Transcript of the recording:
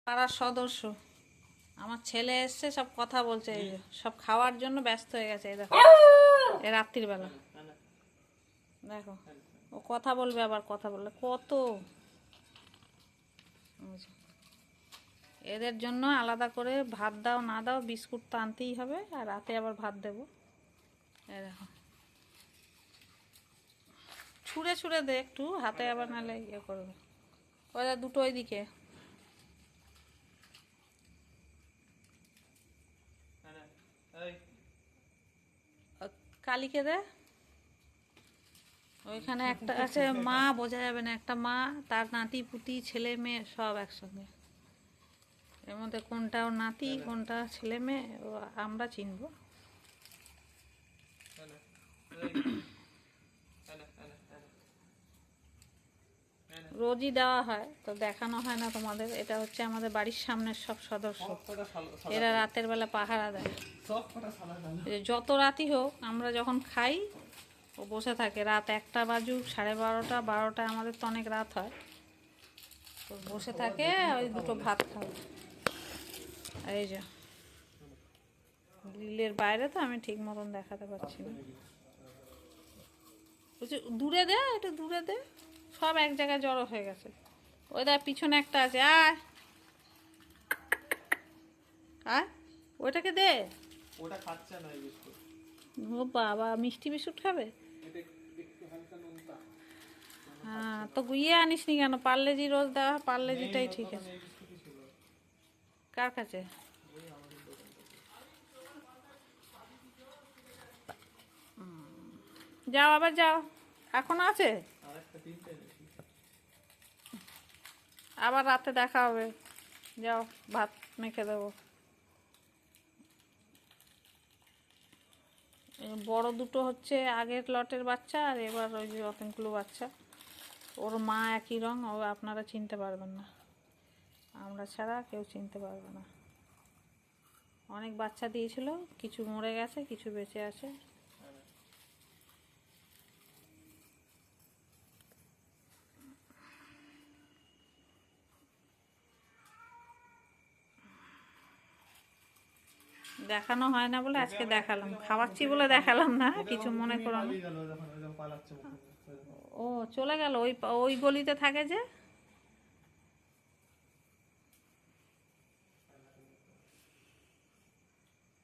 পাড়ার সদস্য আমার ছেলে এসছে, সব কথা বলছে, এই যে সব খাওয়ার জন্য ব্যস্ত হয়ে গেছে। এই দেখো, এই রাত্রির বেলা দেখো ও কথা বলবে, আবার কথা বললে কত। এদের জন্য আলাদা করে ভাত দাও না দাও, বিস্কুট তো আনতেই হবে, আর রাতে আবার ভাত দেবো। এই দেখো, ছুঁড়ে ছুঁড়ে দে একটু হাতে, আবার নাহলে ইয়ে করবে। ওরা দুটো ওইদিকে কালীকে দে। ওইখানে একটা আছে মা, বোঝা যাবে না, একটা মা, তার নাতি পুতি ছেলে মেয়ে সব একসঙ্গে। এর মধ্যে কোনটা ওর নাতি কোনটা ছেলে মেয়ে আমরা চিনবো। রোজই দেওয়া হয়, তো দেখানো হয় না তোমাদের। এটা হচ্ছে আমাদের বাড়ির সামনের সব সদস্য, এরা রাতের বেলা পাহারা দেয়। যত রাতই হোক, আমরা যখন খাই ও বসে থাকে, রাত 1টা বাজুক 12:30 12টা, আমাদের তো অনেক রাত হয়, তো বসে থাকে ওই দুটো ভাত খাবে। এই যে গ্রিলের বাইরে তো আমি ঠিক মতন দেখাতে পারছি না, দূরে দে, একটু দূরে দে, সব এক জায়গায় জড়ো হয়ে গেছে। ওই দেখ পিছনে একটা আছে, আয় আয়, ওইটাকে দে। ওটা খাচ্ছে না এই বিস্কুট। ও বাবা, মিষ্টি বিস্কুট খাবে? হ্যাঁ, তো গুইয়ে আনিস নি কেন? পার্লেজি রোজ দেওয়া, পার্লেজিটাই ঠিক আছে। কার কাছে? যাও, আবার যাও, এখন আছে, আবার রাতে দেখা হবে। যাও, ভাত মেখে দেবো। বড় দুটো হচ্ছে আগের লটের বাচ্চা, আর এবার ওই যে অনেকগুলো বাচ্চা। ওর মা একই রং, ও আপনারা চিনতে পারবেন না, আমরা ছাড়া কেউ চিনতে পারবে না। অনেক বাচ্চা দিয়েছিল, কিছু মরে গেছে, কিছু বেঁচে আছে। দেখানো হয় না বলে আজকে দেখালাম, খাওয়াচ্ছি বলে দেখালাম না, কিছু মনে করো না। ও চলে গেল, ওই ওই গলিতে থাকে যে।